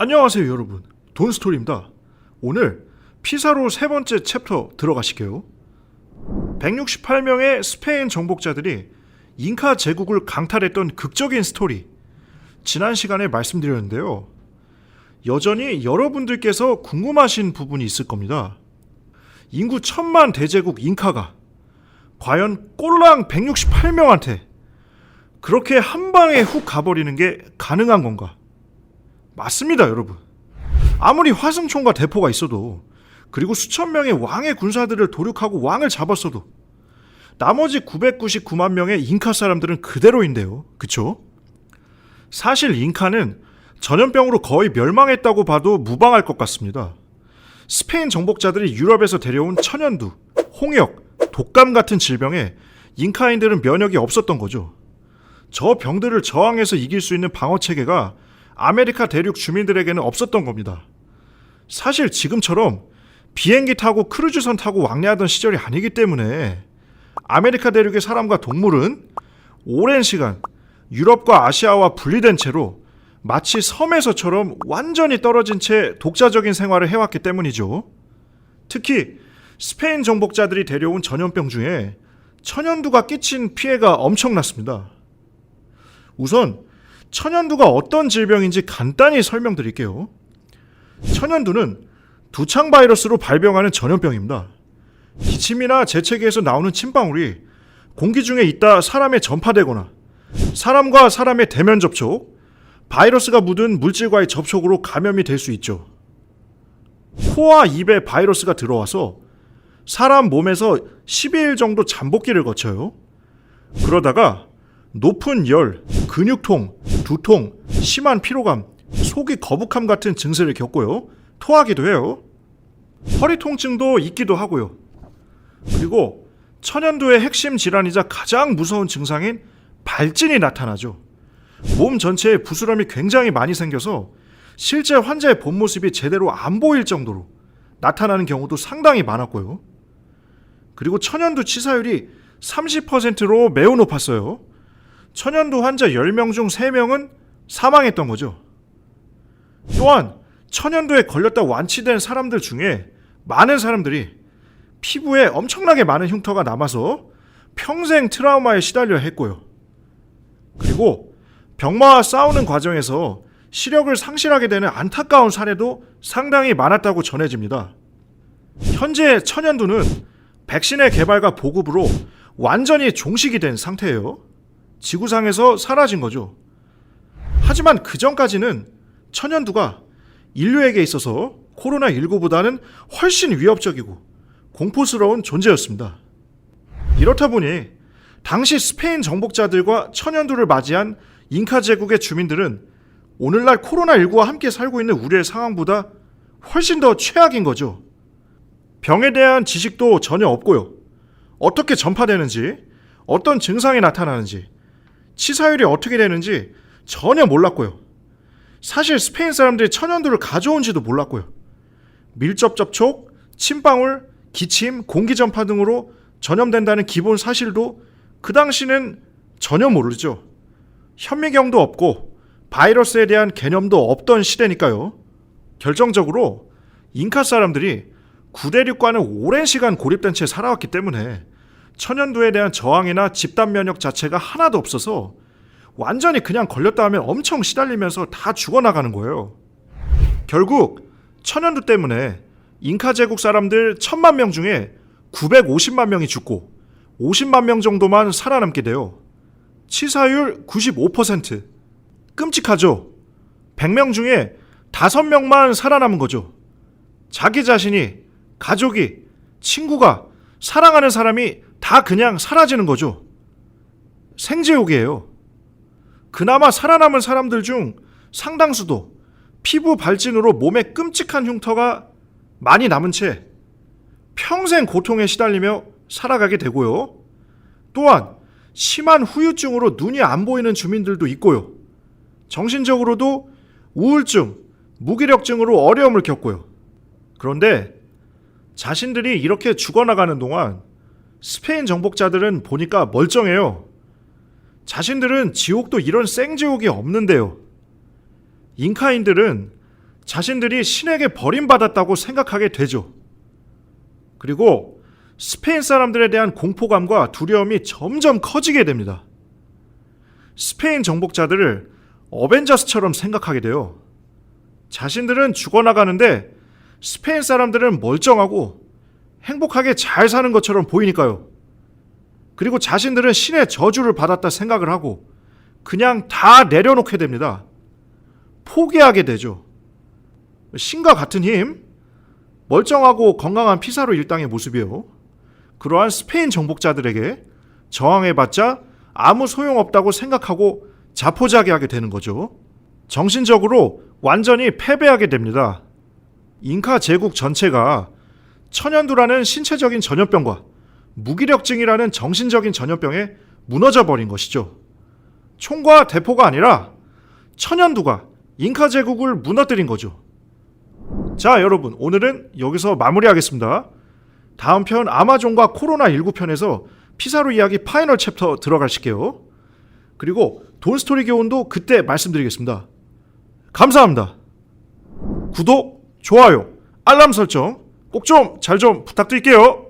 안녕하세요 여러분, 돈스토리입니다. 오늘 피사로 세 번째 챕터 들어가실게요. 168명의 스페인 정복자들이 잉카 제국을 강탈했던 극적인 스토리, 지난 시간에 말씀드렸는데요. 여전히 여러분들께서 궁금하신 부분이 있을 겁니다. 인구 1000만 대제국 잉카가 과연 꼴랑 168명한테 그렇게 한 방에 훅 가버리는 게 가능한 건가? 맞습니다 여러분. 아무리 화승총과 대포가 있어도, 그리고 수천 명의 왕의 군사들을 도륙하고 왕을 잡았어도 나머지 999만 명의 잉카 사람들은 그대로인데요. 그쵸? 사실 잉카는 전염병으로 거의 멸망했다고 봐도 무방할 것 같습니다. 스페인 정복자들이 유럽에서 데려온 천연두, 홍역, 독감 같은 질병에 잉카인들은 면역이 없었던 거죠. 저 병들을 저항해서 이길 수 있는 방어체계가 아메리카 대륙 주민들에게는 없었던 겁니다. 사실 지금처럼 비행기 타고 크루즈선 타고 왕래하던 시절이 아니기 때문에 아메리카 대륙의 사람과 동물은 오랜 시간 유럽과 아시아와 분리된 채로 마치 섬에서처럼 완전히 떨어진 채 독자적인 생활을 해왔기 때문이죠. 특히 스페인 정복자들이 데려온 전염병 중에 천연두가 끼친 피해가 엄청났습니다. 우선 천연두가 어떤 질병인지 간단히 설명드릴게요. 천연두는 두창 바이러스로 발병하는 전염병입니다. 기침이나 재채기에서 나오는 침방울이 공기 중에 있다 사람에 전파되거나 사람과 사람의 대면 접촉, 바이러스가 묻은 물질과의 접촉으로 감염이 될 수 있죠. 코와 입에 바이러스가 들어와서 사람 몸에서 12일 정도 잠복기를 거쳐요. 그러다가 높은 열, 근육통, 두통, 심한 피로감, 속이 거북함 같은 증세를 겪고요. 토하기도 해요. 허리 통증도 있기도 하고요. 그리고 천연두의 핵심 질환이자 가장 무서운 증상인 발진이 나타나죠. 몸 전체에 부스럼이 굉장히 많이 생겨서 실제 환자의 본 모습이 제대로 안 보일 정도로 나타나는 경우도 상당히 많았고요. 그리고 천연두 치사율이 30%로 매우 높았어요. 천연두 환자 10명 중 3명은 사망했던 거죠. 또한 천연두에 걸렸다 완치된 사람들 중에 많은 사람들이 피부에 엄청나게 많은 흉터가 남아서 평생 트라우마에 시달려야 했고요. 그리고 병마와 싸우는 과정에서 시력을 상실하게 되는 안타까운 사례도 상당히 많았다고 전해집니다. 현재 천연두는 백신의 개발과 보급으로 완전히 종식이 된 상태예요. 지구상에서 사라진 거죠. 하지만 그 전까지는 천연두가 인류에게 있어서 코로나19보다는 훨씬 위협적이고 공포스러운 존재였습니다. 이렇다 보니 당시 스페인 정복자들과 천연두를 맞이한 잉카 제국의 주민들은 오늘날 코로나19와 함께 살고 있는 우리의 상황보다 훨씬 더 최악인 거죠. 병에 대한 지식도 전혀 없고요. 어떻게 전파되는지, 어떤 증상이 나타나는지, 치사율이 어떻게 되는지 전혀 몰랐고요. 사실 스페인 사람들이 천연두를 가져온지도 몰랐고요. 밀접 접촉, 침방울, 기침, 공기 전파 등으로 전염된다는 기본 사실도 그 당시는 전혀 모르죠. 현미경도 없고 바이러스에 대한 개념도 없던 시대니까요. 결정적으로 잉카 사람들이 구대륙과는 오랜 시간 고립된 채 살아왔기 때문에 천연두에 대한 저항이나 집단 면역 자체가 하나도 없어서 완전히 그냥 걸렸다 하면 엄청 시달리면서 다 죽어나가는 거예요. 결국 천연두 때문에 잉카 제국 사람들 1000만 명 중에 950만 명이 죽고 50만 명 정도만 살아남게 돼요. 치사율 95%. 끔찍하죠. 100명 중에 5명만 살아남은 거죠. 자기 자신이, 가족이, 친구가, 사랑하는 사람이 다 그냥 사라지는 거죠. 생제욕이에요. 그나마 살아남은 사람들 중 상당수도 피부 발진으로 몸에 끔찍한 흉터가 많이 남은 채 평생 고통에 시달리며 살아가게 되고요. 또한 심한 후유증으로 눈이 안 보이는 주민들도 있고요. 정신적으로도 우울증, 무기력증으로 어려움을 겪고요. 그런데 자신들이 이렇게 죽어나가는 동안 스페인 정복자들은 보니까 멀쩡해요. 자신들은 지옥도 이런 생지옥이 없는데요. 잉카인들은 자신들이 신에게 버림받았다고 생각하게 되죠. 그리고 스페인 사람들에 대한 공포감과 두려움이 점점 커지게 됩니다. 스페인 정복자들을 어벤져스처럼 생각하게 돼요. 자신들은 죽어나가는데 스페인 사람들은 멀쩡하고 행복하게 잘 사는 것처럼 보이니까요. 그리고 자신들은 신의 저주를 받았다 생각을 하고 그냥 다 내려놓게 됩니다. 포기하게 되죠. 신과 같은 힘, 멀쩡하고 건강한 피사로 일당의 모습이요. 그러한 스페인 정복자들에게 저항해봤자 아무 소용없다고 생각하고 자포자기하게 되는 거죠. 정신적으로 완전히 패배하게 됩니다. 잉카 제국 전체가 천연두라는 신체적인 전염병과 무기력증이라는 정신적인 전염병에 무너져 버린 것이죠. 총과 대포가 아니라 천연두가 잉카 제국을 무너뜨린 거죠. 자, 여러분, 오늘은 여기서 마무리하겠습니다. 다음 편 아마존과 코로나19 편에서 피사로 이야기 파이널 챕터 들어가실게요. 그리고 돈스토리 교훈도 그때 말씀드리겠습니다. 감사합니다. 구독, 좋아요, 알람 설정 꼭 좀 잘 좀 부탁드릴게요.